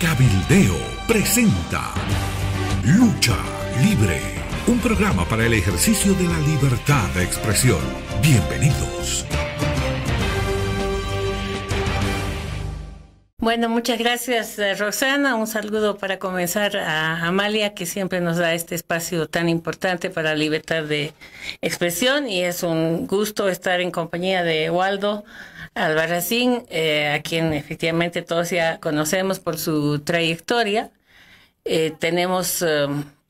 Cabildeo presenta Lucha Libre, un programa para el ejercicio de la libertad de expresión. Bienvenidos. Bueno, muchas gracias, Roxana. Un saludo para comenzar a Amalia, que siempre nos da este espacio tan importante para la libertad de expresión, y es un gusto estar en compañía de Waldo Albarracín, a quien efectivamente todos ya conocemos por su trayectoria. Tenemos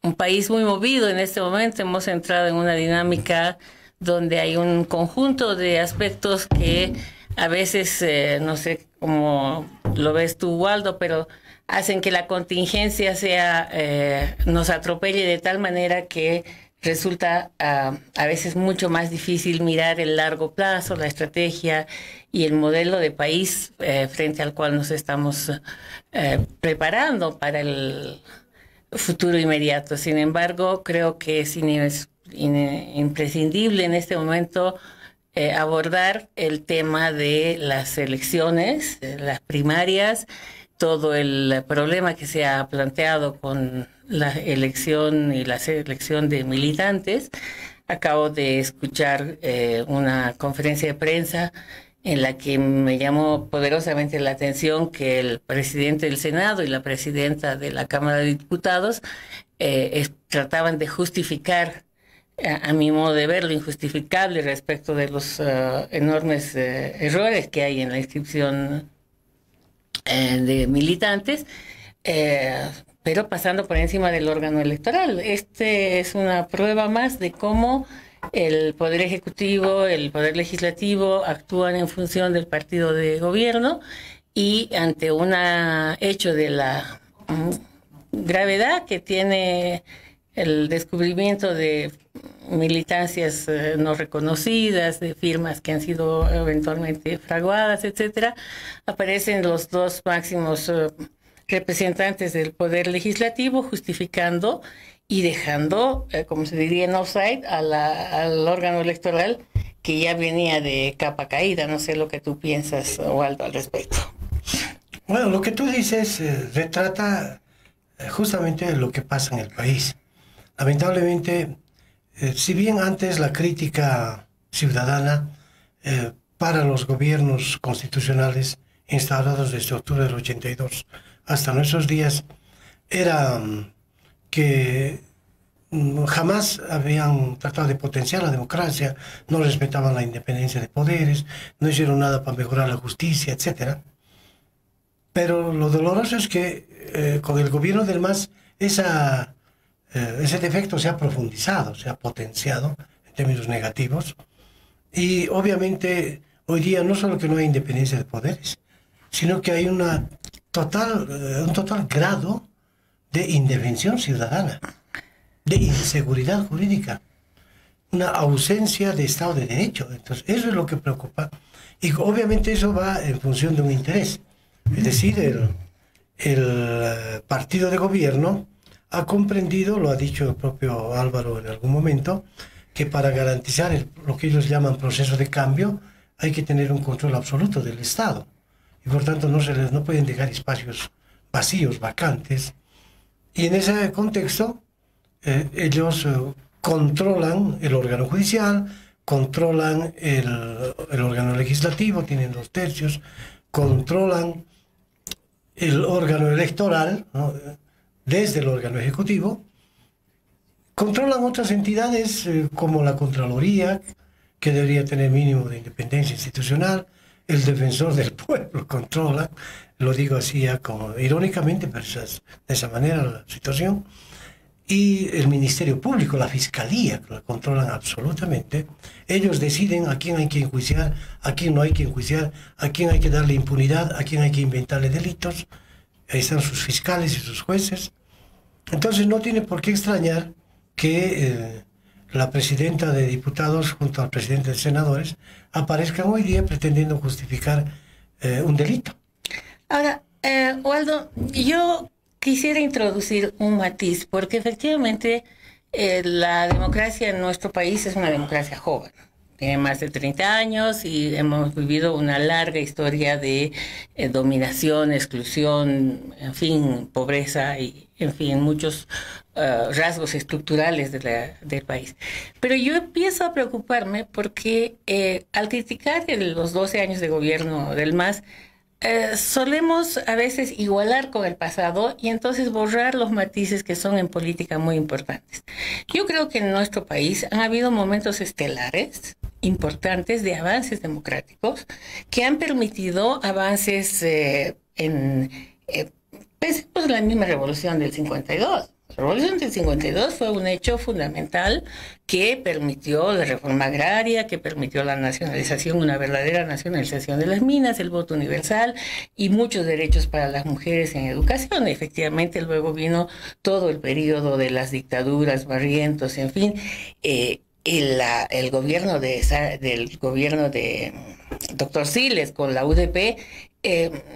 un país muy movido en este momento. Hemos entrado en una dinámica donde hay un conjunto de aspectos que a veces, no sé cómo lo ves tú, Waldo, pero hacen que la contingencia nos atropelle de tal manera que resulta a veces mucho más difícil mirar el largo plazo, la estrategia y el modelo de país frente al cual nos estamos preparando para el futuro inmediato. Sin embargo, creo que es imprescindible en este momento abordar el tema de las elecciones, las primarias, todo el problema que se ha planteado con la elección y la selección de militantes. Acabo de escuchar una conferencia de prensa en la que me llamó poderosamente la atención que el presidente del Senado y la presidenta de la Cámara de Diputados trataban de justificar, a mi modo de ver, lo injustificable respecto de los enormes errores que hay en la inscripción de militantes, pero pasando por encima del órgano electoral. Este es una prueba más de cómo el Poder Ejecutivo, el Poder Legislativo actúan en función del partido de gobierno, y ante un hecho de la gravedad que tiene el descubrimiento de militancias no reconocidas, de firmas que han sido eventualmente fraguadas, etcétera, aparecen los dos máximos representantes del Poder Legislativo justificando y dejando, como se diría en offside, al órgano electoral, que ya venía de capa caída. No sé lo que tú piensas, Waldo, al respecto. Bueno, lo que tú dices retrata justamente lo que pasa en el país. Lamentablemente, si bien antes la crítica ciudadana para los gobiernos constitucionales instaurados desde octubre del 82 hasta nuestros días era que jamás habían tratado de potenciar la democracia, no respetaban la independencia de poderes, no hicieron nada para mejorar la justicia, etc. Pero lo doloroso es que con el gobierno del MAS ese defecto se ha profundizado, se ha potenciado en términos negativos, y obviamente hoy día no solo que no hay independencia de poderes, sino que hay un total grado de indefensión ciudadana, de inseguridad jurídica, una ausencia de Estado de Derecho. Entonces eso es lo que preocupa, y obviamente eso va en función de un interés. Es decir, el partido de gobierno ha comprendido, lo ha dicho el propio Álvaro en algún momento, que para garantizar lo que ellos llaman proceso de cambio hay que tener un control absoluto del Estado, y por tanto no pueden dejar espacios vacíos, vacantes, y en ese contexto ellos controlan el órgano judicial, controlan el órgano legislativo, tienen 2/3, controlan el órgano electoral, ¿no?, desde el órgano ejecutivo, controlan otras entidades como la Contraloría, que debería tener mínimo de independencia institucional, el Defensor del Pueblo controla, lo digo así ya como irónicamente, pero de esa manera la situación, y el Ministerio Público, la Fiscalía, que la controlan absolutamente. Ellos deciden a quién hay que enjuiciar, a quién no hay que enjuiciar, a quién hay que darle impunidad, a quién hay que inventarle delitos. Ahí están sus fiscales y sus jueces. Entonces no tiene por qué extrañar que la presidenta de diputados junto al presidente de senadores aparezcan hoy día pretendiendo justificar un delito. Ahora, Waldo, yo quisiera introducir un matiz, porque efectivamente la democracia en nuestro país es una democracia joven. tiene más de 30 años y hemos vivido una larga historia de dominación, exclusión, en fin, pobreza y, en fin, muchos rasgos estructurales del país. Pero yo empiezo a preocuparme porque al criticar los 12 años de gobierno del MAS, solemos a veces igualar con el pasado y entonces borrar los matices que son en política muy importantes. Yo creo que en nuestro país han habido momentos estelares importantes de avances democráticos que han permitido avances pensemos en la misma revolución del 52. La revolución del 52 fue un hecho fundamental que permitió la reforma agraria, que permitió la nacionalización, una verdadera nacionalización de las minas, el voto universal y muchos derechos para las mujeres en educación. Efectivamente, luego vino todo el periodo de las dictaduras, Barrientos, en fin, el gobierno del gobierno de Dr. Siles con la UDP.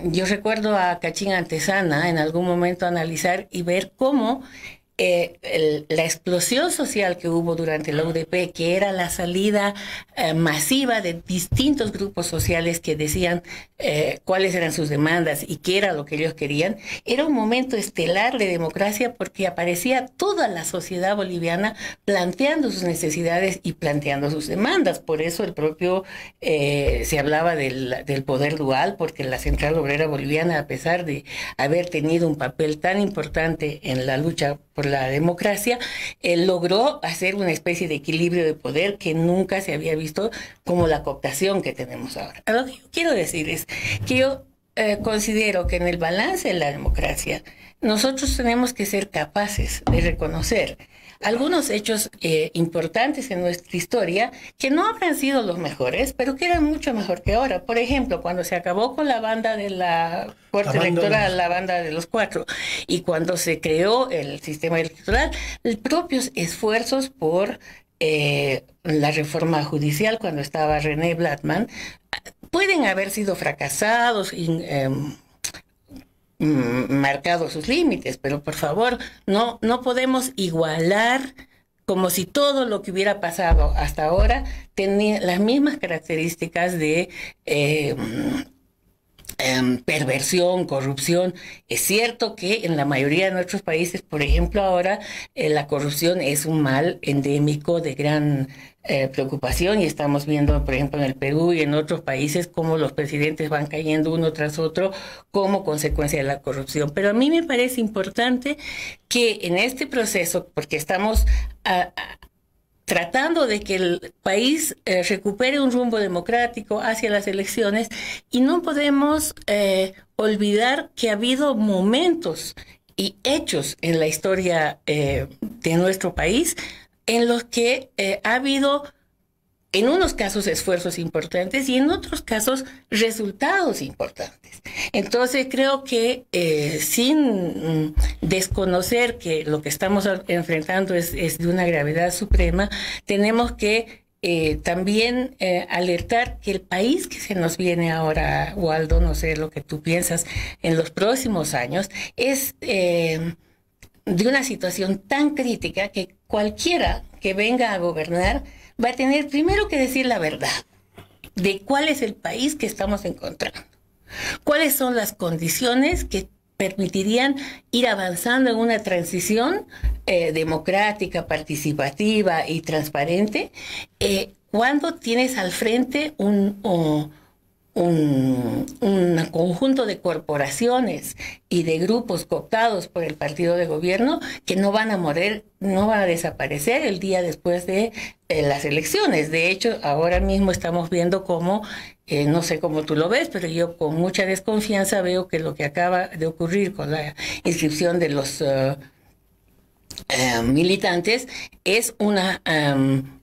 Yo recuerdo a Cachín Antesana en algún momento analizar y ver cómo la explosión social que hubo durante la UDP, que era la salida masiva de distintos grupos sociales que decían cuáles eran sus demandas y qué era lo que ellos querían, era un momento estelar de democracia porque aparecía toda la sociedad boliviana planteando sus necesidades y planteando sus demandas. Por eso el propio se hablaba del poder dual, porque la Central Obrera Boliviana, a pesar de haber tenido un papel tan importante en la lucha por la democracia, logró hacer una especie de equilibrio de poder que nunca se había visto, como la cooptación que tenemos ahora. Lo que yo quiero decir es que yo considero que en el balance de la democracia nosotros tenemos que ser capaces de reconocer algunos hechos importantes en nuestra historia que no habrán sido los mejores, pero que eran mucho mejor que ahora. Por ejemplo, cuando se acabó con la banda de la Corte Electoral, la banda de los cuatro, y cuando se creó el sistema electoral, los propios esfuerzos por la reforma judicial, cuando estaba René Blatman, pueden haber sido fracasados y marcado sus límites, pero por favor, no podemos igualar como si todo lo que hubiera pasado hasta ahora tenía las mismas características de perversión, corrupción. Es cierto que en la mayoría de nuestros países, por ejemplo, ahora la corrupción es un mal endémico de gran preocupación, y estamos viendo, por ejemplo, en el Perú y en otros países cómo los presidentes van cayendo uno tras otro como consecuencia de la corrupción. Pero a mí me parece importante que en este proceso, porque estamos tratando de que el país recupere un rumbo democrático hacia las elecciones, y no podemos olvidar que ha habido momentos y hechos en la historia de nuestro país en los que ha habido, en unos casos, esfuerzos importantes y en otros casos resultados importantes. Entonces creo que sin desconocer que lo que estamos enfrentando es de una gravedad suprema, tenemos que también alertar que el país que se nos viene ahora, Waldo, no sé lo que tú piensas, en los próximos años, es de una situación tan crítica que cualquiera que venga a gobernar va a tener primero que decir la verdad de cuál es el país que estamos encontrando, cuáles son las condiciones que permitirían ir avanzando en una transición democrática, participativa y transparente, cuando tienes al frente un conjunto de corporaciones y de grupos cooptados por el partido de gobierno que no van a morir, no van a desaparecer el día después de las elecciones. De hecho, ahora mismo estamos viendo cómo, no sé cómo tú lo ves, pero yo con mucha desconfianza veo que lo que acaba de ocurrir con la inscripción de los militantes es una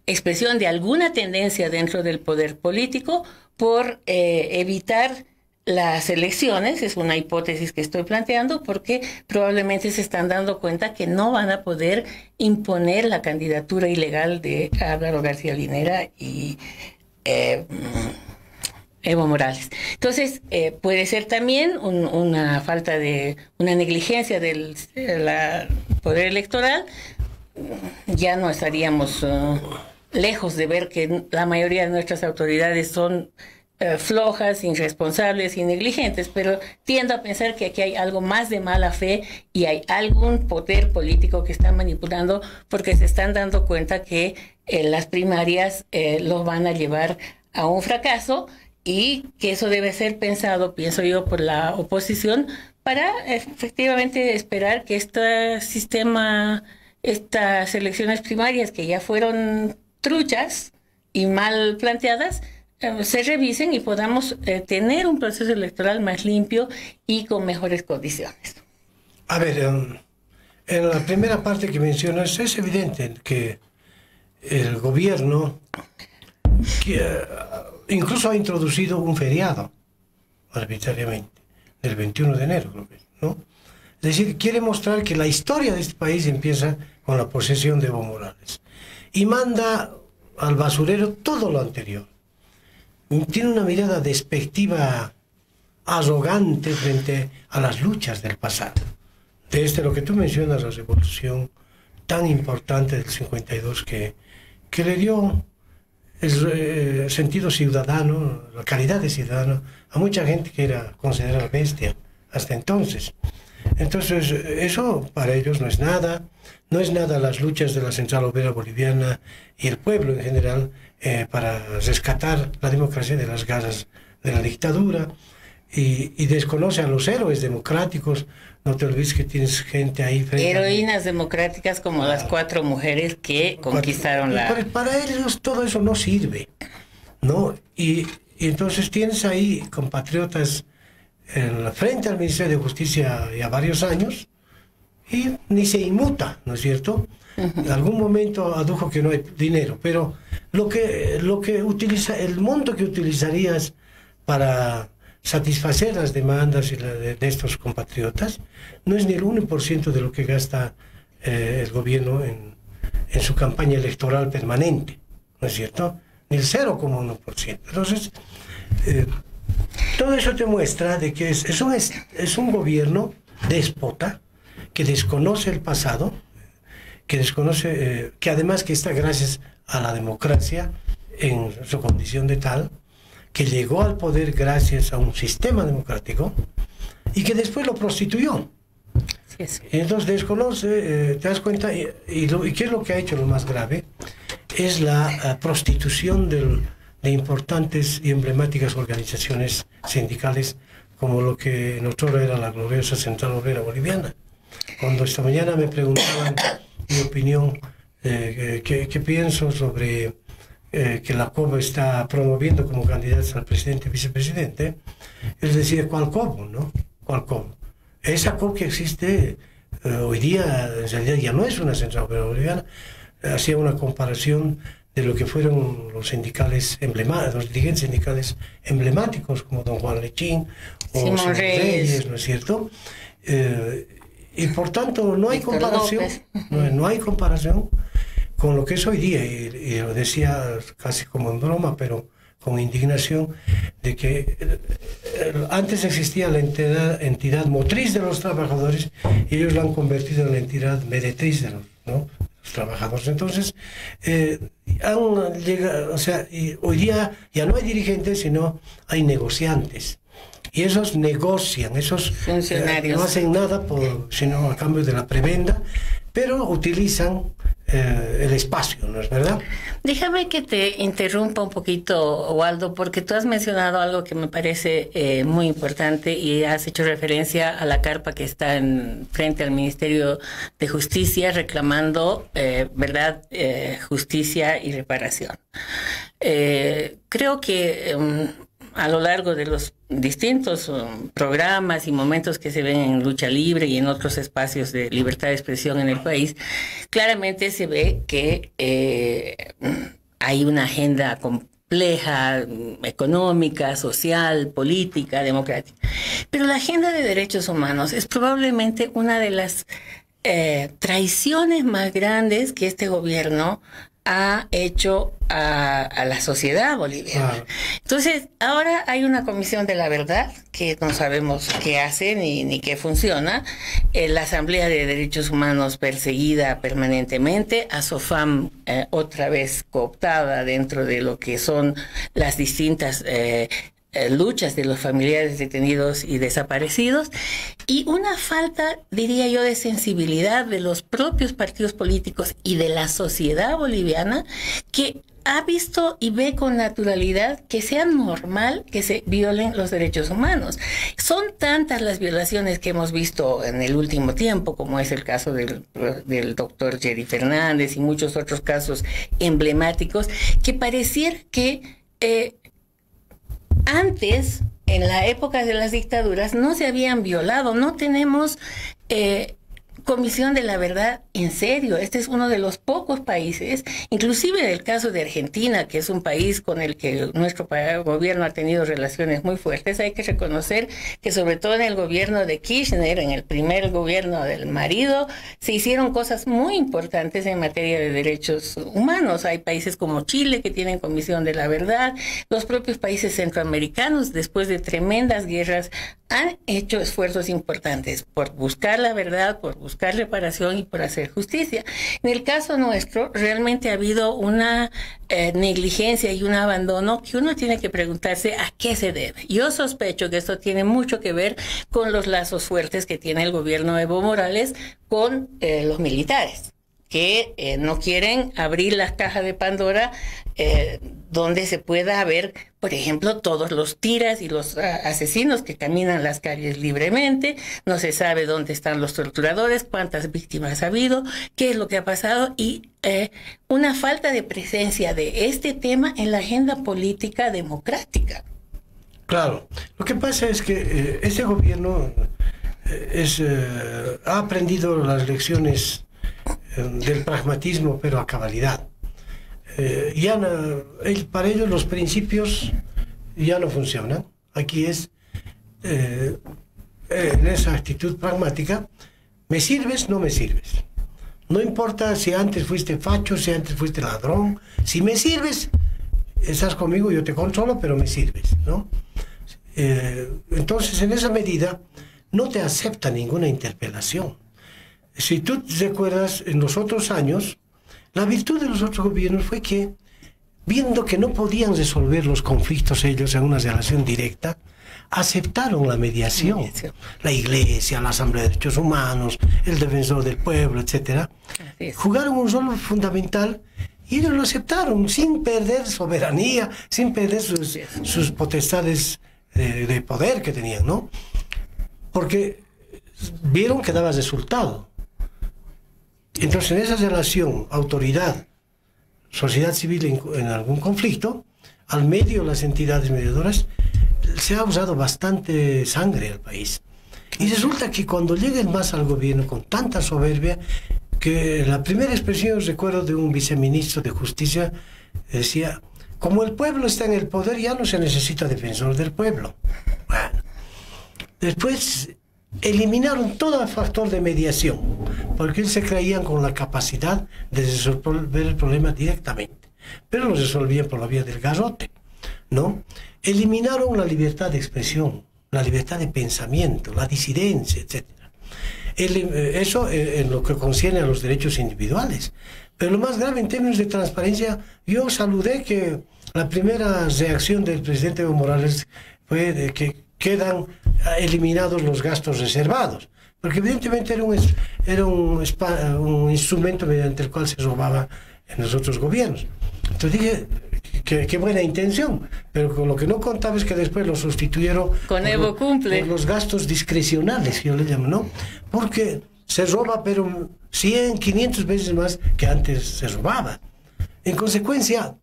expresión de alguna tendencia dentro del poder político por evitar las elecciones. Es una hipótesis que estoy planteando porque probablemente se están dando cuenta que no van a poder imponer la candidatura ilegal de Álvaro García Linera y Evo Morales. Entonces, puede ser también una falta de, una negligencia del poder electoral. Ya no estaríamos lejos de ver que la mayoría de nuestras autoridades son flojas, irresponsables y negligentes, pero tiendo a pensar que aquí hay algo más de mala fe y hay algún poder político que está manipulando porque se están dando cuenta que las primarias los van a llevar a un fracaso y que eso debe ser pensado, pienso yo, por la oposición para efectivamente esperar que este sistema, estas elecciones primarias que ya fueron truchas y mal planteadas, se revisen y podamos tener un proceso electoral más limpio y con mejores condiciones. A ver, en la primera parte que mencionas es evidente que el gobierno incluso ha introducido un feriado arbitrariamente, del 21 de enero, creo que, ¿no? Es decir, quiere mostrar que la historia de este país empieza con la posesión de Evo Morales y manda al basurero todo lo anterior. Tiene una mirada despectiva, arrogante frente a las luchas del pasado. Desde lo que tú mencionas, la revolución tan importante del 52 que le dio el sentido ciudadano, la calidad de ciudadano a mucha gente que era considerada bestia hasta entonces. Entonces, eso para ellos no es nada las luchas de la Central Obrera Boliviana y el pueblo en general para rescatar la democracia de las garras de la dictadura y desconoce a los héroes democráticos. No te olvides que tienes gente ahí frente heroínas democráticas como las 4 mujeres que conquistaron la... Para ellos todo eso no sirve, ¿no? Y entonces tienes ahí compatriotas frente al Ministerio de Justicia ya varios años y ni se inmuta, ¿no es cierto? En algún momento adujo que no hay dinero, pero lo que utiliza, el monto que utilizarías para satisfacer las demandas de estos compatriotas no es ni el 1% de lo que gasta el gobierno en su campaña electoral permanente, ¿no es cierto? Ni el 0,1%. Entonces, todo eso te muestra de que es un gobierno déspota que desconoce el pasado, que desconoce, que además que está gracias a la democracia en su condición de tal, que llegó al poder gracias a un sistema democrático y que después lo prostituyó. Sí. Entonces desconoce, te das cuenta, y qué es lo que ha hecho lo más grave, es la prostitución de importantes y emblemáticas organizaciones sindicales como lo que en otrora era la gloriosa Central Obrera Boliviana. Cuando esta mañana me preguntaban mi opinión, qué pienso sobre que la COB está promoviendo como candidatos al presidente y vicepresidente, es decir, ¿cuál COB, no? ¿Cuál COB? Esa COB que existe hoy día, en realidad ya no es una Central Obrera Boliviana. Hacía una comparación de lo que fueron los sindicales los dirigentes sindicales emblemáticos como don Juan Lechín o Simón Reyes, ¿no es cierto? Y por tanto no hay comparación, no hay comparación con lo que es hoy día, y lo decía casi como en broma, pero con indignación, de que antes existía la entidad motriz de los trabajadores y ellos la han convertido en la entidad meretriz de los trabajadores. Entonces, han llegado, o sea, hoy día ya no hay dirigentes, sino hay negociantes. Y esos negocian, esos funcionarios no hacen nada sino a cambio de la prebenda, pero utilizan el espacio, ¿no es verdad? Déjame que te interrumpa un poquito, Waldo, porque tú has mencionado algo que me parece muy importante y has hecho referencia a la carpa que está frente al Ministerio de Justicia reclamando, ¿verdad?, justicia y reparación. Creo que a lo largo de los distintos programas y momentos que se ven en Lucha Libre y en otros espacios de libertad de expresión en el país, claramente se ve que hay una agenda compleja, económica, social, política, democrática. Pero la agenda de derechos humanos es probablemente una de las traiciones más grandes que este gobierno ha hecho a la sociedad boliviana. Entonces, ahora hay una comisión de la verdad que no sabemos qué hace ni qué funciona. La Asamblea de Derechos Humanos perseguida permanentemente, ASOFAM otra vez cooptada dentro de lo que son las distintas luchas de los familiares detenidos y desaparecidos, y una falta, diría yo, de sensibilidad de los propios partidos políticos y de la sociedad boliviana, que ha visto y ve con naturalidad que sea normal que se violen los derechos humanos. Son tantas las violaciones que hemos visto en el último tiempo, como es el caso del doctor Jerry Fernández y muchos otros casos emblemáticos, que pareciera que antes, en la época de las dictaduras, no se habían violado. No tenemos comisión de la verdad en serio. Este es uno de los pocos países, inclusive en el caso de Argentina, que es un país con el que nuestro gobierno ha tenido relaciones muy fuertes. Hay que reconocer que sobre todo en el gobierno de Kirchner, en el primer gobierno del marido, se hicieron cosas muy importantes en materia de derechos humanos. Hay países como Chile que tienen comisión de la verdad. Los propios países centroamericanos, después de tremendas guerras, han hecho esfuerzos importantes por buscar la verdad, por buscar reparación y por hacer justicia. En el caso nuestro, realmente ha habido una negligencia y un abandono que uno tiene que preguntarse a qué se debe. Yo sospecho que esto tiene mucho que ver con los lazos fuertes que tiene el gobierno de Evo Morales con los militares, que no quieren abrir las cajas de Pandora donde se pueda ver, por ejemplo, todos los tiras y los asesinos que caminan las calles libremente. No se sabe dónde están los torturadores, cuántas víctimas ha habido, qué es lo que ha pasado, y una falta de presencia de este tema en la agenda política democrática. Claro, lo que pasa es que este gobierno ha aprendido las lecciones del pragmatismo, pero a cabalidad. Para ellos los principios ya no funcionan. Aquí es en esa actitud pragmática: me sirves, no me sirves. No importa si antes fuiste facho, si antes fuiste ladrón, si me sirves, estás conmigo, yo te controlo, pero me sirves, ¿no? Entonces, en esa medida, no te acepta ninguna interpelación. Si tú te recuerdas, en los otros años, la virtud de los otros gobiernos fue que, viendo que no podían resolver los conflictos ellos en una relación directa, aceptaron la mediación. La Iglesia, la Asamblea de Derechos Humanos, el Defensor del Pueblo, etc. Jugaron un rol fundamental y ellos lo aceptaron, sin perder soberanía, sin perder sus potestades de poder que tenían, ¿no? Porque vieron que daba resultado. Entonces, en esa relación autoridad, sociedad civil en algún conflicto, al medio las entidades mediadoras, se ha usado bastante sangre al país. Y resulta que cuando llega el MAS al gobierno con tanta soberbia, que la primera expresión, recuerdo de un viceministro de Justicia, decía: como el pueblo está en el poder, ya no se necesita defensor del pueblo. Bueno, después eliminaron todo factor de mediación, porque ellos se creían con la capacidad de resolver el problema directamente, pero lo resolvían por la vía del garrote, ¿no? Eliminaron la libertad de expresión, la libertad de pensamiento, la disidencia, etc. Eso en lo que concierne a los derechos individuales. Pero lo más grave en términos de transparencia, yo saludé que la primera reacción del presidente Evo Morales fue de que quedan eliminados los gastos reservados, porque evidentemente era un instrumento mediante el cual se robaba en los otros gobiernos. Entonces dije, qué buena intención, pero con lo que no contaba es que después lo sustituyeron con Evo cumple por los gastos discrecionales, que yo le llamo, ¿no? Porque se roba, pero 100, 500 veces más que antes se robaba. En consecuencia,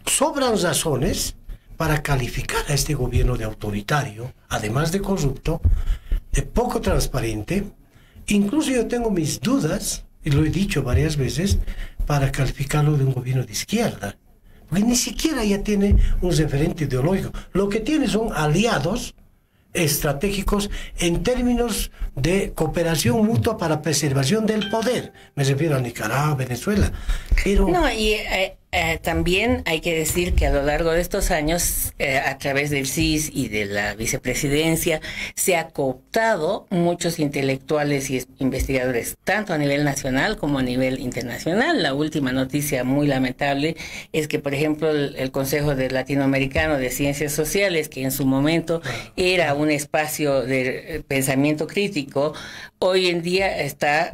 sobran razones para calificar a este gobierno de autoritario, además de corrupto, de poco transparente. Incluso yo tengo mis dudas, y lo he dicho varias veces, para calificarlo de un gobierno de izquierda, porque ni siquiera ya tiene un referente ideológico. Lo que tiene son aliados estratégicos en términos de cooperación mutua para preservación del poder. Me refiero a Nicaragua, Venezuela. Pero... No, y también hay que decir que a lo largo de estos años, a través del CIS y de la vicepresidencia, se ha cooptado muchos intelectuales y investigadores, tanto a nivel nacional como a nivel internacional. La última noticia muy lamentable es que, por ejemplo, el Consejo Latinoamericano de Ciencias Sociales, que en su momento era un espacio de pensamiento crítico, hoy en día está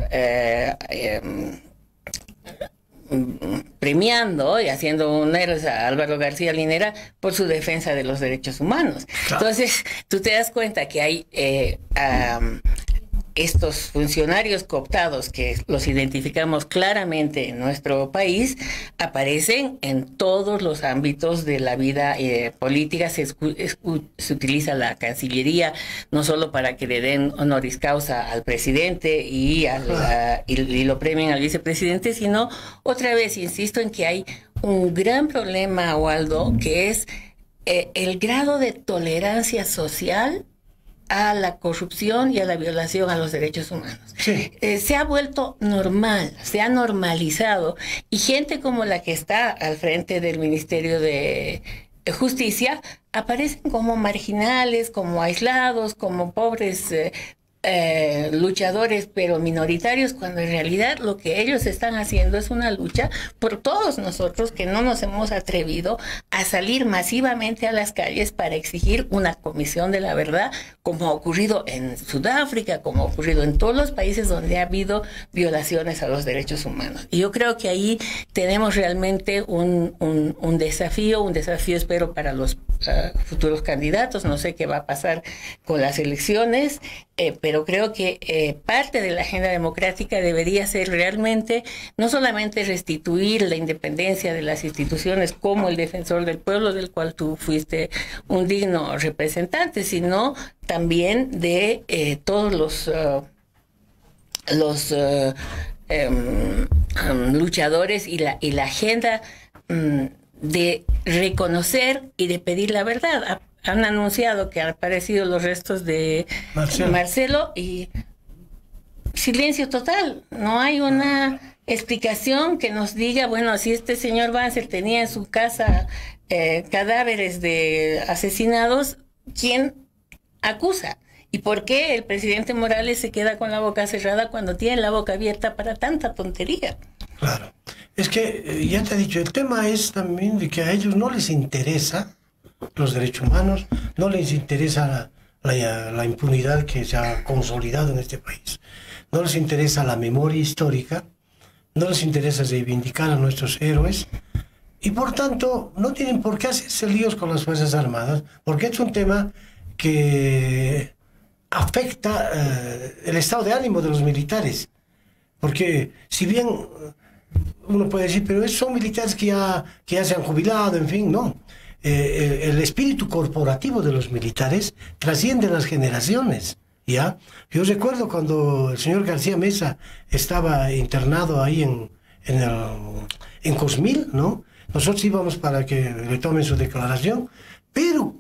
premiando y haciendo honores a Álvaro García Linera por su defensa de los derechos humanos. Claro. Entonces, tú te das cuenta que hay estos funcionarios cooptados, que los identificamos claramente en nuestro país, aparecen en todos los ámbitos de la vida política. Se utiliza la Cancillería no solo para que le den honoris causa al presidente y lo premien al vicepresidente, sino otra vez insisto en que hay un gran problema, Waldo, que es el grado de tolerancia social a la corrupción y a la violación a los derechos humanos. Sí. Se ha vuelto normal, se ha normalizado, y gente como la que está al frente del Ministerio de Justicia aparecen como marginales, como aislados, como pobres luchadores pero minoritarios, cuando en realidad lo que ellos están haciendo es una lucha por todos nosotros que no nos hemos atrevido a salir masivamente a las calles para exigir una comisión de la verdad, como ha ocurrido en Sudáfrica, como ha ocurrido en todos los países donde ha habido violaciones a los derechos humanos. Y yo creo que ahí tenemos realmente un desafío espero para los futuros candidatos. No sé qué va a pasar con las elecciones, pero creo que parte de la agenda democrática debería ser realmente no solamente restituir la independencia de las instituciones como el defensor del pueblo, del cual tú fuiste un digno representante, sino también de todos los luchadores y la agenda de reconocer y de pedir la verdad. Han anunciado que han aparecido los restos de Marcelo y silencio total. No hay una explicación que nos diga, bueno, si este señor Banzer tenía en su casa cadáveres de asesinados, ¿quién acusa? ¿Y por qué el presidente Morales se queda con la boca cerrada cuando tiene la boca abierta para tanta tontería? Claro. Es que, ya te he dicho, el tema es también de que a ellos no les interesa los derechos humanos, no les interesa la impunidad que se ha consolidado en este país, no les interesa la memoria histórica, no les interesa reivindicar a nuestros héroes, y por tanto no tienen por qué hacerse líos con las Fuerzas Armadas, porque es un tema que afecta el estado de ánimo de los militares, porque si bien uno puede decir, pero son militares que ya se han jubilado, en fin, no. El espíritu corporativo de los militares trasciende las generaciones, ¿ya? Yo recuerdo cuando el señor García Mesa estaba internado ahí en Cosmil, ¿no? Nosotros íbamos para que le tomen su declaración, pero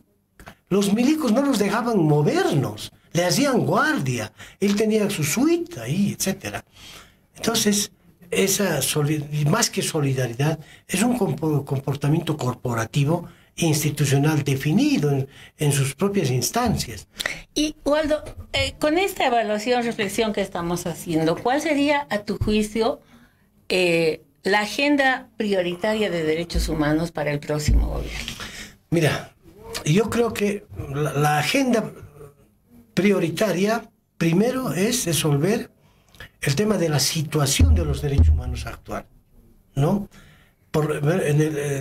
los milicos no nos dejaban movernos, le hacían guardia, él tenía su suite ahí, etc. Entonces, más que solidaridad, es un comportamiento corporativo institucional definido en sus propias instancias. Y Waldo, con esta evaluación, reflexión que estamos haciendo, ¿cuál sería, a tu juicio, la agenda prioritaria de derechos humanos para el próximo gobierno? Mira, yo creo que la agenda prioritaria primero es resolver el tema de la situación de los derechos humanos actual, ¿no?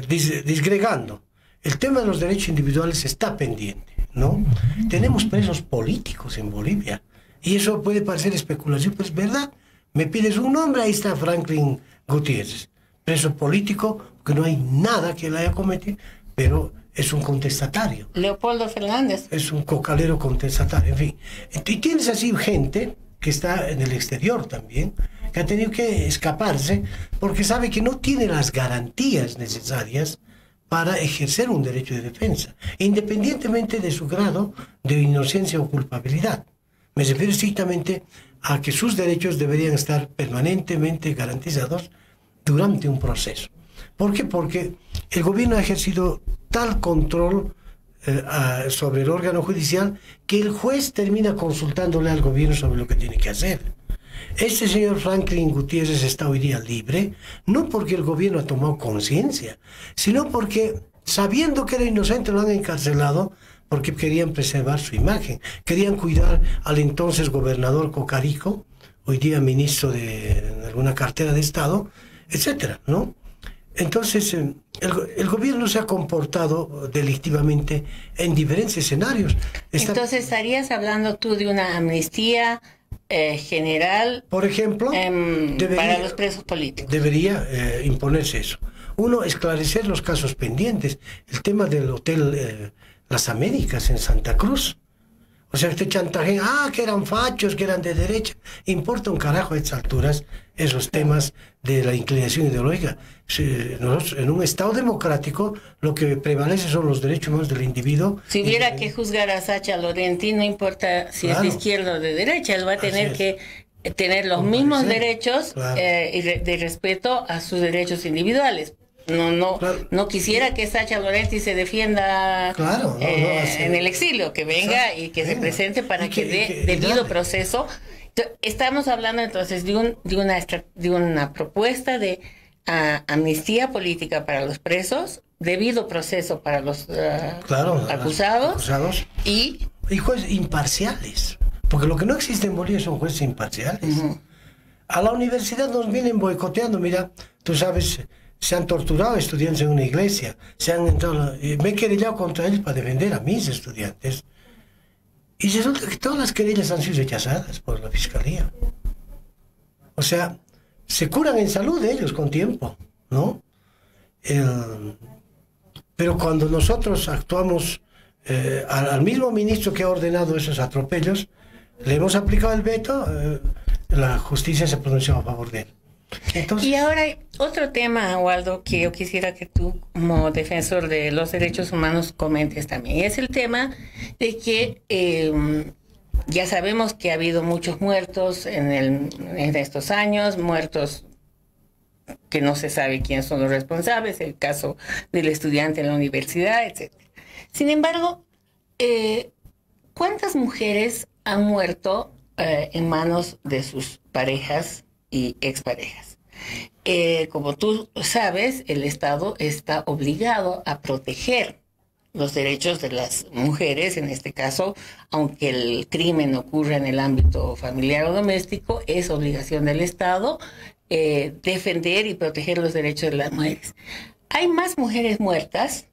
Disgregando. El tema de los derechos individuales está pendiente, ¿no? Tenemos presos políticos en Bolivia, y eso puede parecer especulación, pues verdad. Me pides un nombre, ahí está Franklin Gutiérrez, preso político, que no hay nada que él haya cometido, pero es un contestatario. Leopoldo Fernández. Es un cocalero contestatario, en fin. Y tienes así gente que está en el exterior también, que ha tenido que escaparse porque sabe que no tiene las garantías necesarias para ejercer un derecho de defensa, independientemente de su grado de inocencia o culpabilidad. Me refiero estrictamente a que sus derechos deberían estar permanentemente garantizados durante un proceso. ¿Por qué? Porque el gobierno ha ejercido tal control sobre el órgano judicial que el juez termina consultándole al gobierno sobre lo que tiene que hacer. Este señor Franklin Gutiérrez está hoy día libre, no porque el gobierno ha tomado conciencia, sino porque, sabiendo que era inocente, lo han encarcelado porque querían preservar su imagen, querían cuidar al entonces gobernador Cocarico, hoy día ministro de alguna cartera de Estado, etcétera, ¿no? Entonces, el gobierno se ha comportado delictivamente en diferentes escenarios. Entonces, ¿estarías hablando tú de una amnistía general, por ejemplo, para los presos políticos? Debería imponerse eso. Uno, esclarecer los casos pendientes. El tema del hotel Las Américas en Santa Cruz. O sea, este chantaje, que eran fachos, que eran de derecha. Importa un carajo a estas alturas esos temas de la inclinación ideológica. Nosotros, en un Estado democrático, lo que prevalece son los derechos humanos del individuo. Si hubiera que juzgar a Sacha Laurenti, no importa si es de izquierda o de derecha, él va a tener que tener los mismos derechos y de respeto a sus derechos individuales. No quisiera que Sacha Laurenti se defienda en el exilio, que venga y que se presente para que dé debido proceso. Estamos hablando entonces de una propuesta de amnistía política para los presos, debido proceso para los acusados y jueces imparciales, porque lo que no existe en Bolivia son jueces imparciales. A la universidad nos vienen boicoteando. Mira, tú sabes, se han torturado estudiantes en una iglesia, me he querellado contra ellos para defender a mis estudiantes, y resulta que todas las querellas han sido rechazadas por la fiscalía. O sea, se curan en salud ellos con tiempo, ¿no? Pero cuando nosotros actuamos al mismo ministro que ha ordenado esos atropellos, le hemos aplicado el veto, la justicia se pronunció a favor de él. Entonces, y ahora hay otro tema, Waldo, que yo quisiera que tú, como defensor de los derechos humanos, comentes también. Y es el tema de que ya sabemos que ha habido muchos muertos en estos años, muertos que no se sabe quiénes son los responsables, el caso del estudiante en la universidad, etc. Sin embargo, ¿cuántas mujeres han muerto en manos de sus parejas y exparejas? Como tú sabes, el Estado está obligado a proteger los derechos de las mujeres, en este caso, aunque el crimen ocurra en el ámbito familiar o doméstico, es obligación del Estado defender y proteger los derechos de las mujeres. Hay más mujeres muertas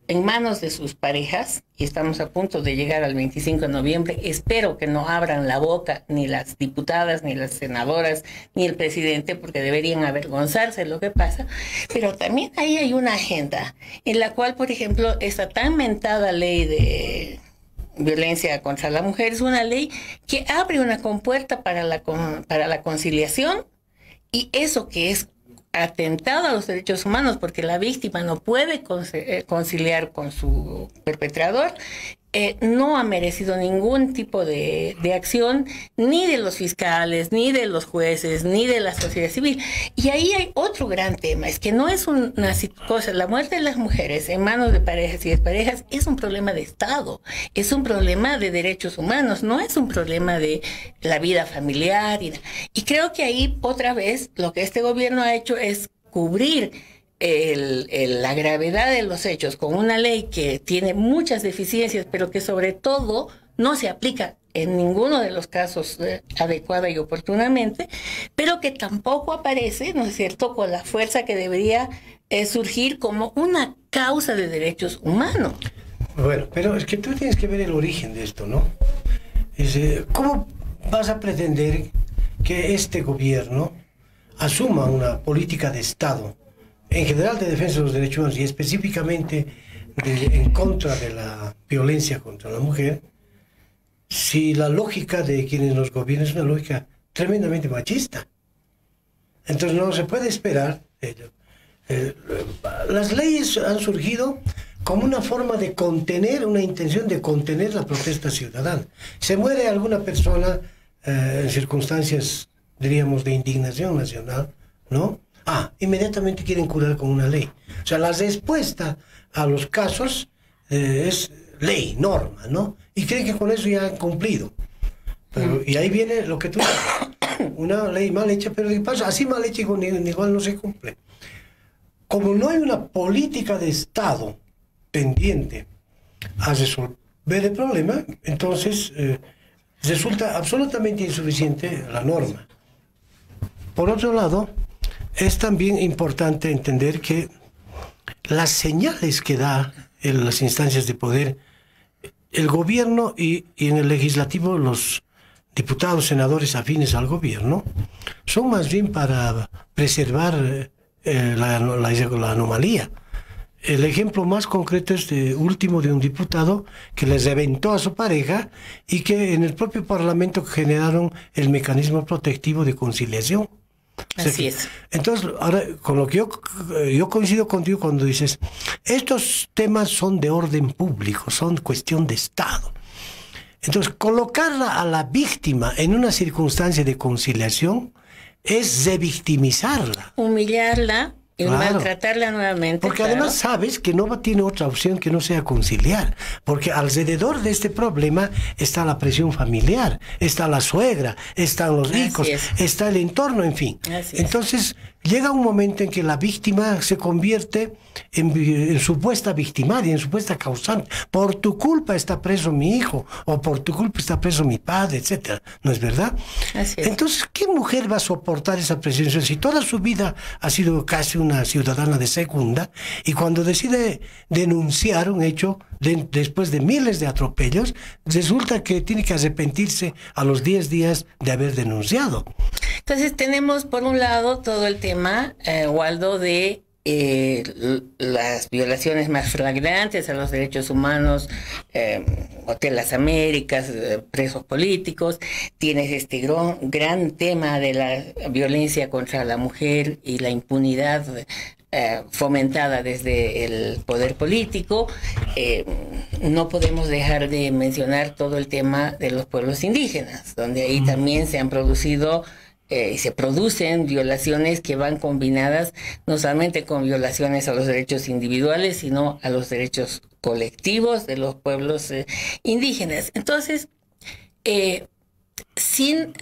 en manos de sus parejas, y estamos a punto de llegar al 25 de noviembre. Espero que no abran la boca ni las diputadas, ni las senadoras, ni el presidente, porque deberían avergonzarse de lo que pasa. Pero también ahí hay una agenda en la cual, por ejemplo, esta tan mentada ley de violencia contra la mujer es una ley que abre una compuerta para la conciliación, y eso que es atentado a los derechos humanos, porque la víctima no puede conciliar con su perpetrador, no ha merecido ningún tipo de acción, ni de los fiscales, ni de los jueces, ni de la sociedad civil. Y ahí hay otro gran tema, es que no es una cosa, la muerte de las mujeres en manos de parejas y exparejas es un problema de Estado, es un problema de derechos humanos, no es un problema de la vida familiar. Y creo que ahí, otra vez, lo que este gobierno ha hecho es cubrir la gravedad de los hechos con una ley que tiene muchas deficiencias, pero que sobre todo no se aplica en ninguno de los casos adecuada y oportunamente, pero que tampoco aparece, ¿no es cierto?, con la fuerza que debería surgir como una causa de derechos humanos. Bueno, pero es que tú tienes que ver el origen de esto, ¿no? ¿Cómo vas a pretender que este gobierno asuma una política de Estado en general de defensa de los derechos humanos y específicamente en contra de la violencia contra la mujer, si la lógica de quienes nos gobiernan es una lógica tremendamente machista? Entonces no se puede esperar Las leyes han surgido como una forma de contener, una intención de contener la protesta ciudadana. Se muere alguna persona en circunstancias, diríamos, de indignación nacional, ¿no? Inmediatamente quieren curar con una ley. O sea, la respuesta a los casos es ley, norma, ¿no? Y creen que con eso ya han cumplido. Y ahí viene lo que tú dices, una ley mal hecha, pero ¿qué pasa? Así mal hecha igual no se cumple. Como no hay una política de Estado pendiente a resolver el problema, entonces resulta absolutamente insuficiente la norma. Por otro lado, es también importante entender que las señales que da en las instancias de poder, el gobierno y en el legislativo los diputados, senadores afines al gobierno, son más bien para preservar la anomalía. El ejemplo más concreto es último de un diputado que les reventó a su pareja y que en el propio Parlamento generaron el mecanismo protectivo de conciliación. Así es. Entonces, ahora, con lo que yo coincido contigo cuando dices, estos temas son de orden público, son cuestión de Estado. Entonces, colocarla a la víctima en una circunstancia de conciliación es revictimizarla. Humillarla y claro, maltratarla nuevamente. Porque claro, además sabes que no tiene otra opción que no sea conciliar. Porque alrededor de este problema está la presión familiar, está la suegra, están los hijos, está el entorno, en fin. Entonces llega un momento en que la víctima se convierte en supuesta victimaria, en supuesta causante. Por tu culpa está preso mi hijo, o por tu culpa está preso mi padre, etcétera. ¿No es verdad? Así es. Entonces, ¿qué mujer va a soportar esa presión? Si toda su vida ha sido casi una ciudadana de segunda, y cuando decide denunciar un hecho después de miles de atropellos, resulta que tiene que arrepentirse a los 10 días de haber denunciado. Entonces tenemos por un lado todo el tema, Waldo, de las violaciones más flagrantes a los derechos humanos, Hotel Las Américas, presos políticos. Tienes este gran tema de la violencia contra la mujer y la impunidad fomentada desde el poder político. No podemos dejar de mencionar todo el tema de los pueblos indígenas, donde ahí también se han producido y se producen violaciones que van combinadas no solamente con violaciones a los derechos individuales, sino a los derechos colectivos de los pueblos indígenas. Entonces, sin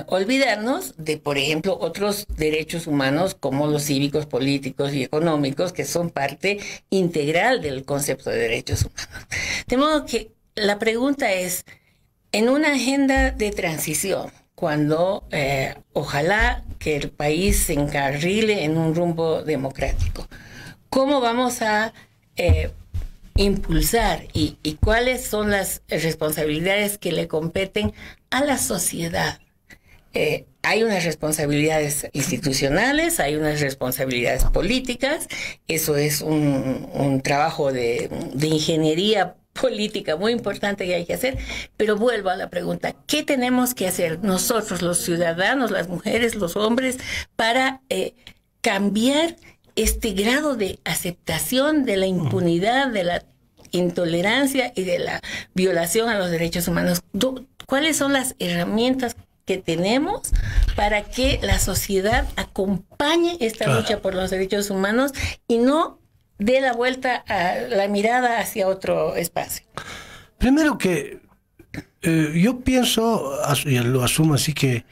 olvidarnos de, por ejemplo, otros derechos humanos como los cívicos, políticos y económicos, que son parte integral del concepto de derechos humanos. De modo que la pregunta es, en una agenda de transición, cuando ojalá que el país se encarrile en un rumbo democrático, ¿cómo vamos a impulsar y cuáles son las responsabilidades que le competen a la sociedad? Hay unas responsabilidades institucionales, hay unas responsabilidades políticas. Eso es un trabajo de ingeniería política muy importante que hay que hacer, pero vuelvo a la pregunta, ¿qué tenemos que hacer nosotros, los ciudadanos, las mujeres, los hombres, para cambiar este grado de aceptación de la impunidad, de la intolerancia y de la violación a los derechos humanos? ¿Cuáles son las herramientas que tenemos para que la sociedad acompañe esta lucha por los derechos humanos y no dé la vuelta a la mirada hacia otro espacio? Primero que yo pienso, y lo asumo así, que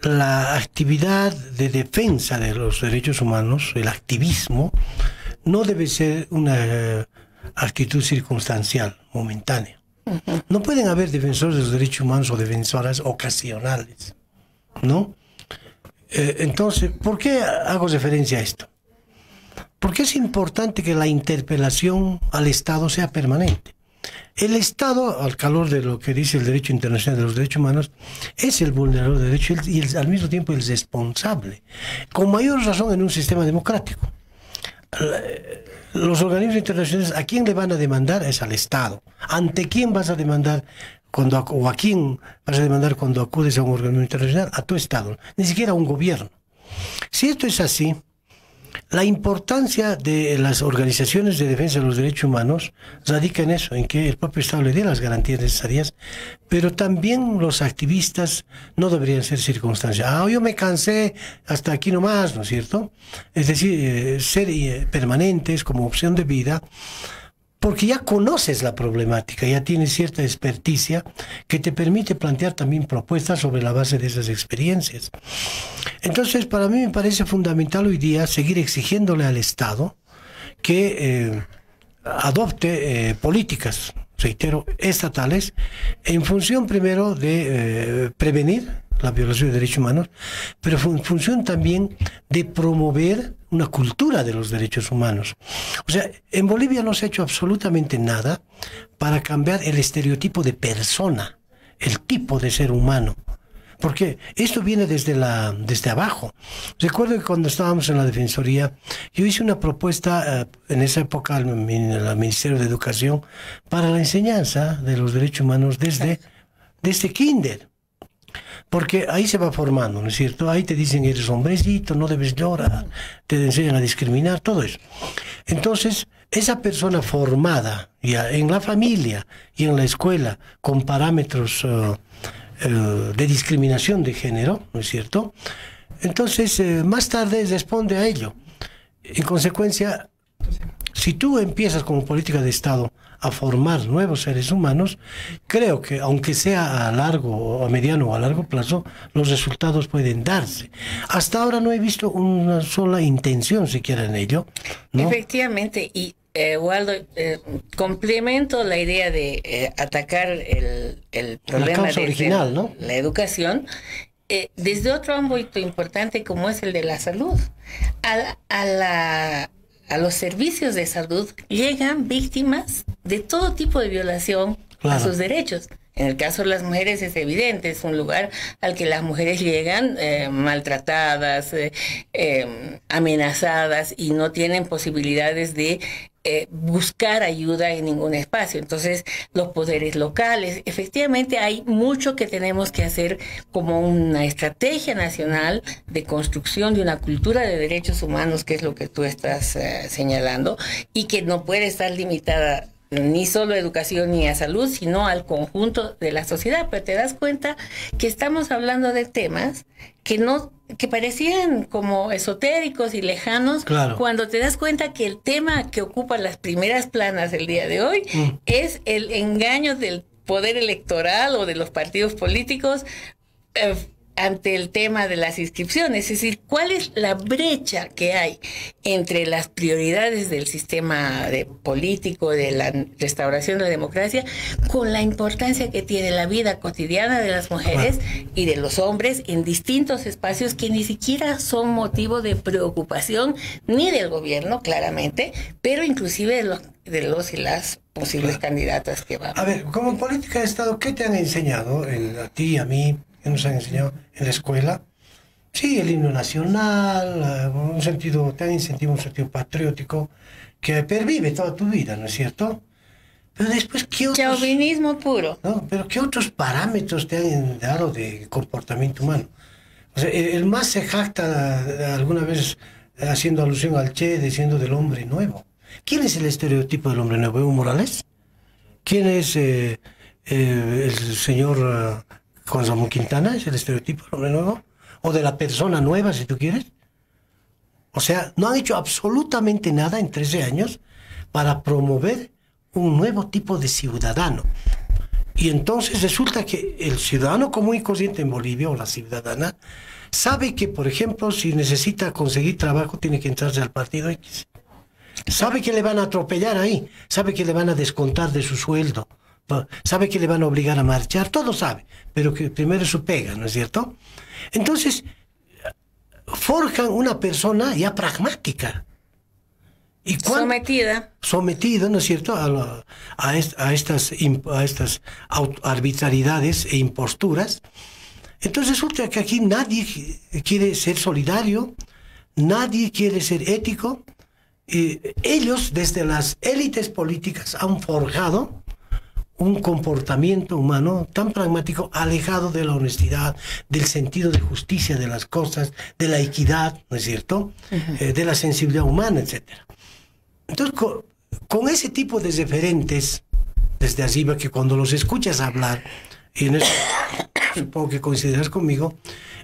la actividad de defensa de los derechos humanos, el activismo, no debe ser una actitud circunstancial, momentánea. No pueden haber defensores de los derechos humanos o defensoras ocasionales, ¿no? Entonces, ¿por qué hago referencia a esto? Porque es importante que la interpelación al Estado sea permanente. El Estado, al calor de lo que dice el derecho internacional de los derechos humanos, es el vulnerador de derechos y al mismo tiempo el responsable. Con mayor razón en un sistema democrático. Los organismos internacionales, ¿a quién le van a demandar? Es al Estado. ¿Ante quién vas a demandar o a quién vas a demandar cuando acudes a un organismo internacional? A tu Estado, ni siquiera a un gobierno. Si esto es así, La importancia de las organizaciones de defensa de los derechos humanos radica en eso, en que el propio Estado le dé las garantías necesarias, pero también los activistas no deberían ser circunstancias. Yo me cansé, hasta aquí nomás, ¿no es cierto? Es decir, ser permanentes como opción de vida, porque ya conoces la problemática, ya tienes cierta experticia que te permite plantear también propuestas sobre la base de esas experiencias. Entonces, para mí me parece fundamental hoy día seguir exigiéndole al Estado que adopte políticas, reitero, estatales, en función primero de prevenir la violación de derechos humanos, pero en función también de promover una cultura de los derechos humanos. O sea, en Bolivia no se ha hecho absolutamente nada para cambiar el estereotipo de persona, el tipo de ser humano. Porque esto viene desde abajo. Recuerdo que cuando estábamos en la Defensoría, yo hice una propuesta en esa época en el Ministerio de Educación para la enseñanza de los derechos humanos desde kinder. Porque ahí se va formando, ¿no es cierto? Ahí te dicen, eres hombrecito, no debes llorar, te enseñan a discriminar, todo eso. Entonces, esa persona formada ya en la familia y en la escuela con parámetros de discriminación de género, ¿no es cierto? Entonces, más tarde responde a ello. En consecuencia, si tú empiezas como política de Estado a formar nuevos seres humanos, creo que aunque sea a largo, a mediano o a largo plazo, los resultados pueden darse. Hasta ahora no he visto una sola intención siquiera en ello, ¿no? Efectivamente, y Waldo, complemento la idea de atacar el problema causa original, ¿no? La educación, desde otro ámbito importante como es el de la salud. A los servicios de salud llegan víctimas de todo tipo de violación a sus derechos. En el caso de las mujeres es evidente, es un lugar al que las mujeres llegan maltratadas, amenazadas y no tienen posibilidades de buscar ayuda en ningún espacio. Entonces, los poderes locales, efectivamente hay mucho que tenemos que hacer como una estrategia nacional de construcción de una cultura de derechos humanos, que es lo que tú estás señalando, y que no puede estar limitada ni solo a educación ni a salud, sino al conjunto de la sociedad. Pero te das cuenta que estamos hablando de temas que parecían como esotéricos y lejanos, claro, cuando te das cuenta que el tema que ocupa las primeras planas el día de hoy es el engaño del poder electoral o de los partidos políticos ante el tema de las inscripciones. Es decir, ¿cuál es la brecha que hay entre las prioridades del sistema político, de la restauración de la democracia, con la importancia que tiene la vida cotidiana de las mujeres y de los hombres en distintos espacios que ni siquiera son motivo de preocupación ni del gobierno, claramente, pero inclusive de los y las posibles candidatas que van? A ver, como política de Estado, ¿qué te han enseñado a ti, a mí? ¿Qué nos han enseñado en la escuela? Sí, el himno nacional, te han incentivado un sentido patriótico que pervive toda tu vida, ¿no es cierto? Pero después, ¿qué otros? Chauvinismo puro. ¿No? Pero ¿qué otros parámetros te han dado de comportamiento humano? O sea, el más se jacta alguna vez haciendo alusión al Che, diciendo del hombre nuevo. ¿Quién es el estereotipo del hombre nuevo? ¿Evo Morales? ¿Quién es el señor Juan Ramón Quintana? ¿Es el estereotipo del hombre nuevo? ¿O de la persona nueva, si tú quieres? O sea, no han hecho absolutamente nada en 13 años para promover un nuevo tipo de ciudadano. Y entonces resulta que el ciudadano común y corriente en Bolivia, o la ciudadana, sabe que, por ejemplo, si necesita conseguir trabajo, tiene que entrarse al partido X. Sabe que le van a atropellar ahí, sabe que le van a descontar de su sueldo, sabe que le van a obligar a marchar, todo sabe, pero que primero es su pega, ¿no es cierto? Entonces, forjan una persona ya pragmática. Y sometida, ¿no es cierto?, a estas arbitrariedades e imposturas. Entonces resulta que aquí nadie quiere ser solidario, nadie quiere ser ético. Ellos, desde las élites políticas, han forjado un comportamiento humano tan pragmático, alejado de la honestidad, del sentido de justicia de las cosas, de la equidad, ¿no es cierto? De la sensibilidad humana, etc. Entonces, con ese tipo de referentes, desde arriba, que cuando los escuchas hablar, y en eso supongo que coincidirás conmigo,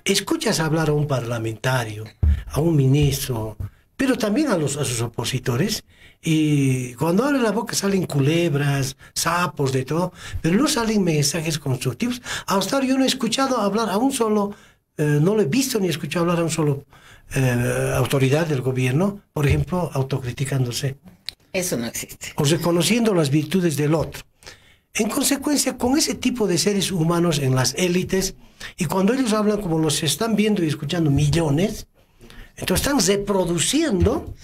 escuchas hablar a un parlamentario, a un ministro, pero también a sus opositores, y cuando abren la boca salen culebras, sapos, de todo, pero no salen mensajes constructivos. Hasta ahora yo no he escuchado hablar a un solo, no lo he visto ni he escuchado hablar a un solo autoridad del gobierno, por ejemplo, autocriticándose. Eso no existe. O reconociendo las virtudes del otro. En consecuencia, con ese tipo de seres humanos en las élites, y cuando ellos hablan como los están viendo y escuchando millones, entonces están reproduciendo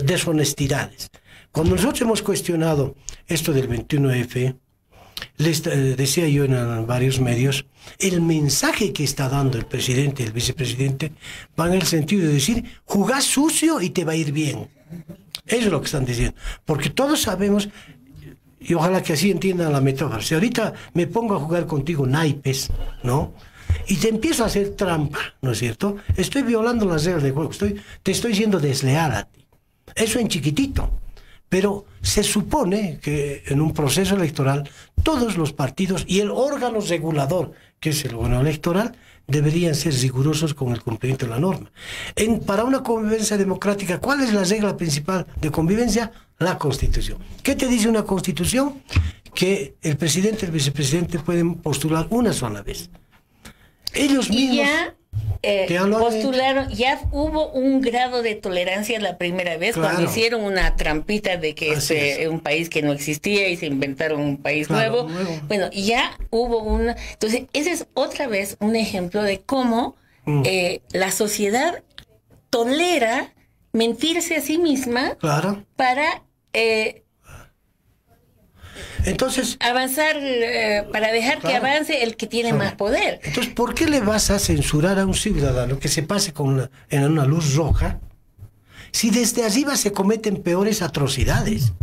deshonestidades. Cuando nosotros hemos cuestionado esto del 21F, les decía yo en varios medios, el mensaje que está dando el presidente y el vicepresidente va en el sentido de decir, jugás sucio y te va a ir bien. Eso es lo que están diciendo. Porque todos sabemos, y ojalá que así entiendan la metáfora, si ahorita me pongo a jugar contigo naipes, ¿no?, y te empiezo a hacer trampa, ¿no es cierto?, estoy violando las reglas de juego, te estoy siendo desleal a ti. Eso en chiquitito. Pero se supone que en un proceso electoral todos los partidos y el órgano regulador, que es el órgano electoral, deberían ser rigurosos con el cumplimiento de la norma. Para una convivencia democrática, ¿cuál es la regla principal de convivencia? La Constitución. ¿Qué te dice una Constitución? Que el presidente y el vicepresidente pueden postular una sola vez. Ellos mismos... Ya postularon, ya hubo un grado de tolerancia la primera vez, claro, cuando hicieron una trampita de que es un país que no existía y se inventaron un país nuevo. Bueno, ya hubo una... Entonces, ese es otra vez un ejemplo de cómo la sociedad tolera mentirse a sí misma, claro, para... entonces, avanzar, para dejar, claro, que avance el que tiene, claro, más poder. Entonces, ¿por qué le vas a censurar a un ciudadano que se pase en una luz roja si desde arriba se cometen peores atrocidades?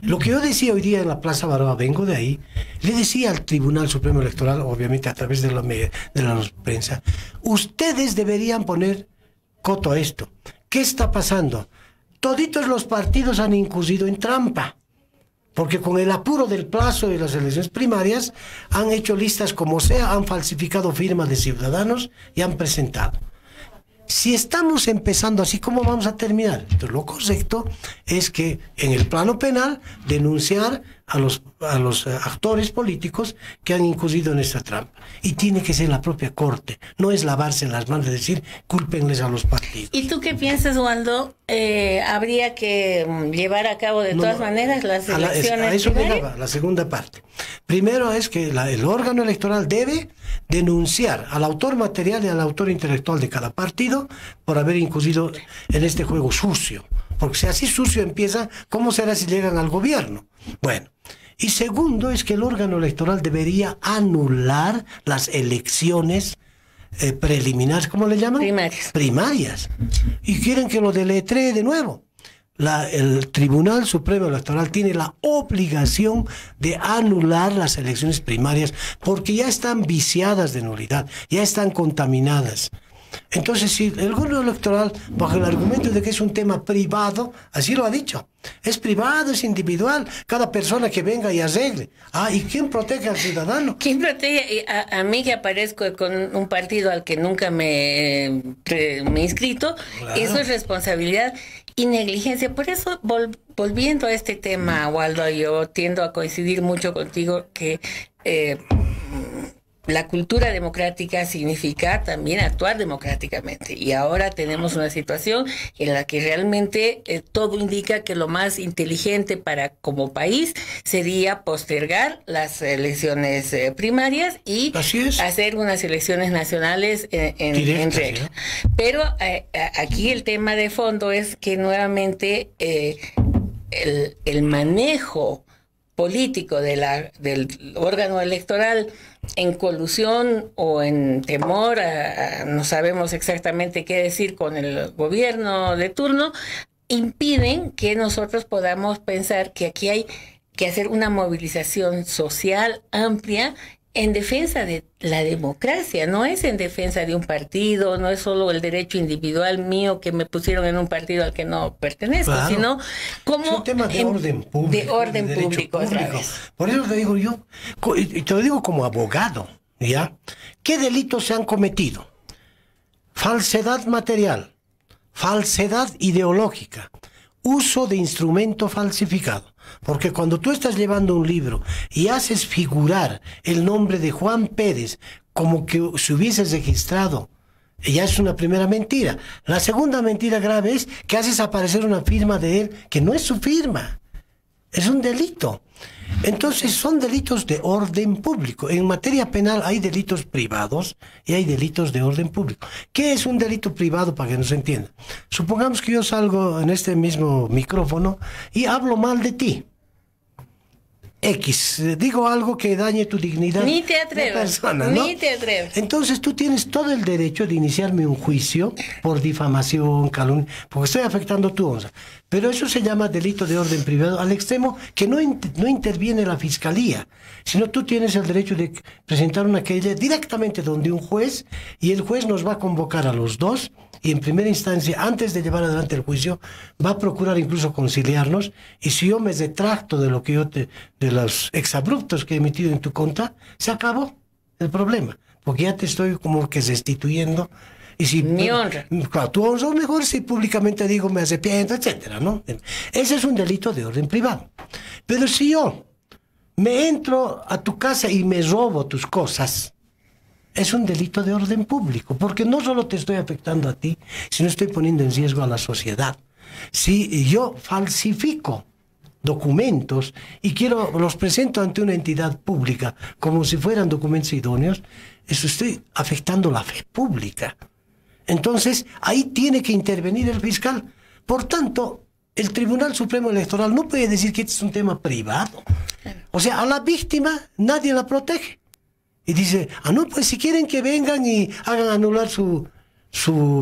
Lo que yo decía hoy día en la Plaza Baroa, vengo de ahí, le decía al Tribunal Supremo Electoral, obviamente a través de la prensa, ustedes deberían poner coto a esto. ¿Qué está pasando? Toditos los partidos han incurrido en trampa, porque con el apuro del plazo de las elecciones primarias han hecho listas como sea, han falsificado firmas de ciudadanos y han presentado. Si estamos empezando así, ¿cómo vamos a terminar? Entonces, lo correcto es que en el plano penal denunciar a los actores políticos que han incurrido en esta trampa. Y tiene que ser la propia Corte, no es lavarse las manos, es decir, cúlpenles a los partidos. ¿Y tú qué piensas, Waldo? ¿Habría que llevar a cabo de todas maneras las elecciones? A eso llegaba la segunda parte. Primero es que el órgano electoral debe denunciar al autor material y al autor intelectual de cada partido por haber incurrido en este juego sucio. Porque si así sucio empieza, ¿cómo será si llegan al gobierno? Bueno, y segundo es que el órgano electoral debería anular las elecciones preliminares, ¿cómo le llaman? Primarias. Y quieren que lo deletree de nuevo. El Tribunal Supremo Electoral tiene la obligación de anular las elecciones primarias porque ya están viciadas de nulidad, ya están contaminadas. Entonces, si el gobierno electoral, bajo el argumento de que es un tema privado, así lo ha dicho, es privado, es individual, cada persona que venga y arregle. ¿Y quién protege al ciudadano? ¿Quién protege a mí que aparezco con un partido al que nunca me he inscrito? Claro. Eso es responsabilidad y negligencia. Por eso, volviendo a este tema, Waldo, yo tiendo a coincidir mucho contigo que... la cultura democrática significa también actuar democráticamente, y ahora tenemos una situación en la que realmente todo indica que lo más inteligente como país sería postergar las elecciones primarias y hacer unas elecciones nacionales en regla. Pero aquí el tema de fondo es que nuevamente el manejo político del órgano electoral en colusión o en temor no sabemos exactamente qué decir con el gobierno de turno, impiden que nosotros podamos pensar que aquí hay que hacer una movilización social amplia en defensa de la democracia. No es en defensa de un partido, no es solo el derecho individual mío que me pusieron en un partido al que no pertenezco, Claro. sino como Es un tema de orden público. de orden derecho público, otra vez. Por eso te digo yo, y te lo digo como abogado, ¿ya? ¿Qué delitos se han cometido? Falsedad material, falsedad ideológica, uso de instrumento falsificado. Porque cuando tú estás llevando un libro y haces figurar el nombre de Juan Pérez como que se hubieses registrado, ya es una primera mentira. La segunda mentira grave es que haces aparecer una firma de él que no es su firma. Es un delito. Entonces son delitos de orden público. En materia penal hay delitos privados y hay delitos de orden público. ¿Qué es un delito privado para que nos entienda? Supongamos que yo salgo en este mismo micrófono y hablo mal de ti. Digo algo que dañe tu dignidad Ni te de atrevas, persona, ¿no? ni te atrevas. Entonces tú tienes todo el derecho de iniciarme un juicio por difamación, calumnia, porque estoy afectando tu honra. Pero eso se llama delito de orden privado al extremo que no interviene la fiscalía, sino tú tienes el derecho de presentar una querella directamente donde un juez, y el juez nos va a convocar a los dos, y en primera instancia, antes de llevar adelante el juicio, va a procurar incluso conciliarnos, y si yo me retracto de lo que de los exabruptos que he emitido en tu contra, se acabó el problema, porque ya te estoy como que restituyendo. Y si, Mi honra. Claro, tu honra, o mejor si públicamente digo me arrepiento, etcétera, ¿no? Ese es un delito de orden privado. Pero si yo me entro a tu casa y me robo tus cosas, es un delito de orden público, porque no solo te estoy afectando a ti, sino estoy poniendo en riesgo a la sociedad. Si yo falsifico documentos y los presento ante una entidad pública como si fueran documentos idóneos, eso estoy afectando la fe pública. Entonces, ahí tiene que intervenir el fiscal. Por tanto, el Tribunal Supremo Electoral no puede decir que este es un tema privado. O sea, a la víctima nadie la protege. Y dice, no, pues si quieren que vengan y hagan anular su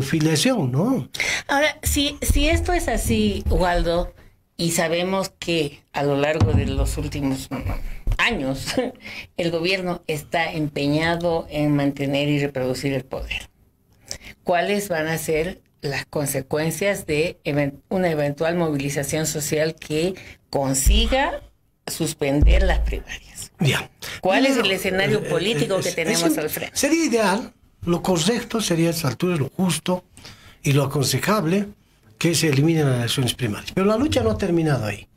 filiación, ¿no? Ahora, si esto es así, Waldo, y sabemos que a lo largo de los últimos años el gobierno está empeñado en mantener y reproducir el poder, ¿cuáles van a ser las consecuencias de una eventual movilización social que consiga suspender las primarias? Ya. ¿Cuál es el escenario político que tenemos al frente? Sería ideal, lo correcto sería a estas alturas, lo justo y lo aconsejable, que se eliminen las elecciones primarias. Pero la lucha no ha terminado ahí,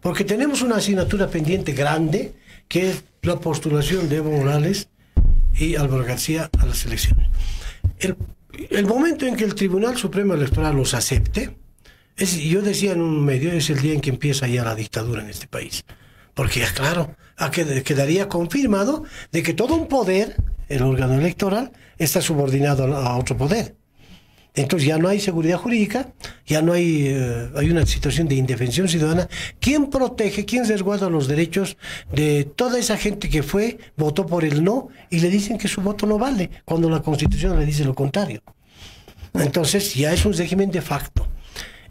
porque tenemos una asignatura pendiente grande, que es la postulación de Evo Morales y Álvaro García a las elecciones. El momento en que el Tribunal Supremo Electoral los acepte, yo decía en un medio, es el día en que empieza ya la dictadura en este país. Porque ya claro, quedaría confirmado de que todo un poder, el órgano electoral, está subordinado a otro poder. Entonces ya no hay seguridad jurídica, ya no hay una situación de indefensión ciudadana. ¿Quién protege, quién resguarda los derechos de toda esa gente que votó por el no y le dicen que su voto no vale, cuando la Constitución le dice lo contrario? Entonces ya es un régimen de facto.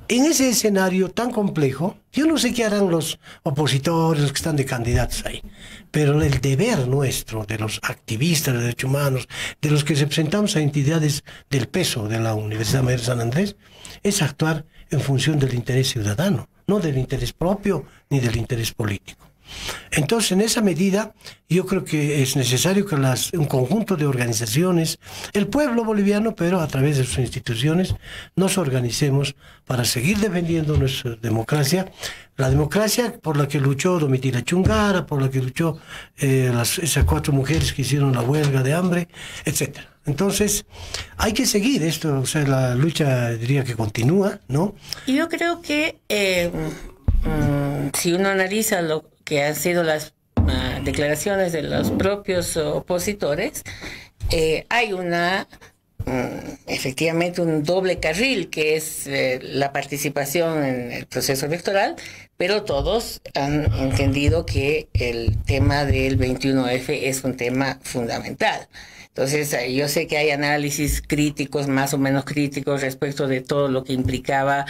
En ese escenario tan complejo, yo no sé qué harán los opositores, los que están de candidatos ahí, pero el deber nuestro, de los activistas de derechos humanos, de los que representamos a entidades del peso de la Universidad Mayor de San Andrés, es actuar en función del interés ciudadano, no del interés propio ni del interés político. Entonces, en esa medida, yo creo que es necesario que un conjunto de organizaciones, el pueblo boliviano, pero a través de sus instituciones, nos organicemos para seguir defendiendo nuestra democracia, la democracia por la que luchó Domitila Chungara, por la que luchó esas 4 mujeres que hicieron la huelga de hambre, etcétera. Entonces, hay que seguir esto, o sea, la lucha diría que continúa, ¿no? Y yo creo que si uno analiza lo que han sido las declaraciones de los propios opositores, hay efectivamente un doble carril que es la participación en el proceso electoral, pero todos han entendido que el tema del 21F es un tema fundamental. Entonces, yo sé que hay análisis críticos, más o menos críticos, respecto de todo lo que implicaba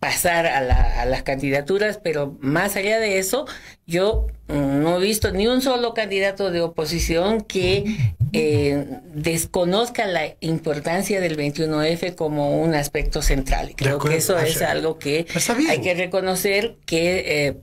pasar a las candidaturas, pero más allá de eso, yo no he visto ni un solo candidato de oposición que desconozca la importancia del 21F como un aspecto central. Creo que eso es algo que hay que reconocer que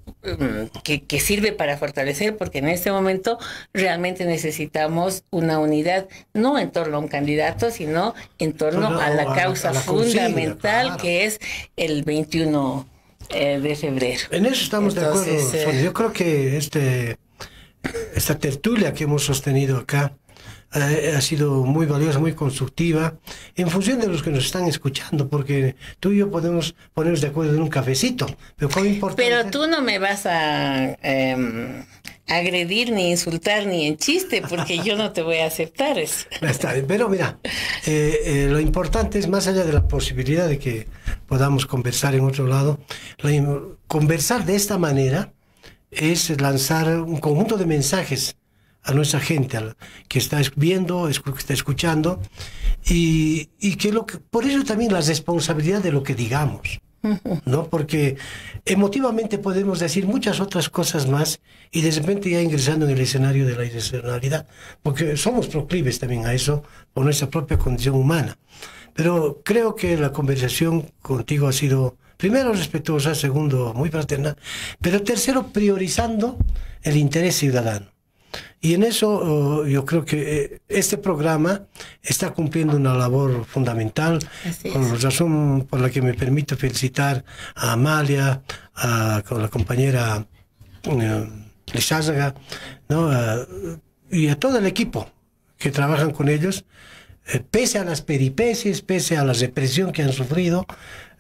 sirve para fortalecer, porque en este momento realmente necesitamos una unidad, no en torno a un candidato, sino en torno a la causa fundamental, claro, que es el 21 de febrero. En eso estamos de acuerdo, Sonia. Yo creo que esta tertulia que hemos sostenido acá ha sido muy valiosa, muy constructiva, en función de los que nos están escuchando, porque tú y yo podemos ponernos de acuerdo en un cafecito, pero fue importante. Pero tú no me vas a agredir, ni insultar, ni en chiste, porque yo no te voy a aceptar eso. Está bien, pero mira, lo importante es, más allá de la posibilidad de que podamos conversar en otro lado, conversar de esta manera es lanzar un conjunto de mensajes a nuestra gente, que está viendo, que está escuchando, y que por eso también la responsabilidad de lo que digamos, ¿no? Porque emotivamente podemos decir muchas otras cosas más y de repente ya ingresando en el escenario de la irracionalidad, porque somos proclives también a eso por nuestra propia condición humana. Pero creo que la conversación contigo ha sido, primero, respetuosa, segundo, muy fraternal, pero tercero, priorizando el interés ciudadano. Y en eso yo creo que este programa está cumpliendo una labor fundamental, con razón por la que me permito felicitar a Amalia, con la compañera Lizárraga, ¿no? Y a todo el equipo que trabajan con ellos, pese a las peripecias, pese a la represión que han sufrido.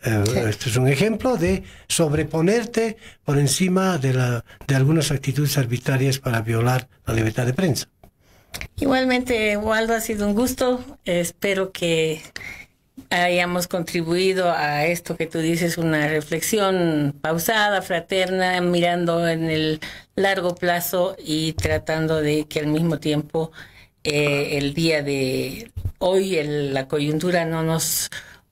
Esto es un ejemplo de sobreponerte por encima de algunas actitudes arbitrarias para violar la libertad de prensa. Igualmente, Waldo, ha sido un gusto. Espero que hayamos contribuido a esto que tú dices, una reflexión pausada, fraterna, mirando en el largo plazo y tratando de que al mismo tiempo el día de hoy, la coyuntura no nos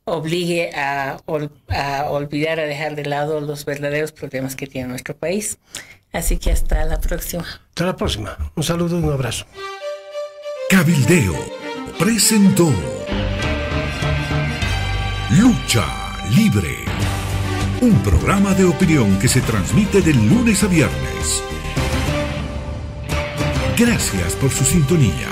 obligue a olvidar, a dejar de lado los verdaderos problemas que tiene nuestro país. Así que hasta la próxima. Hasta la próxima. Un saludo y un abrazo. Cabildeo presentó Lucha Libre, un programa de opinión que se transmite de lunes a viernes. Gracias por su sintonía.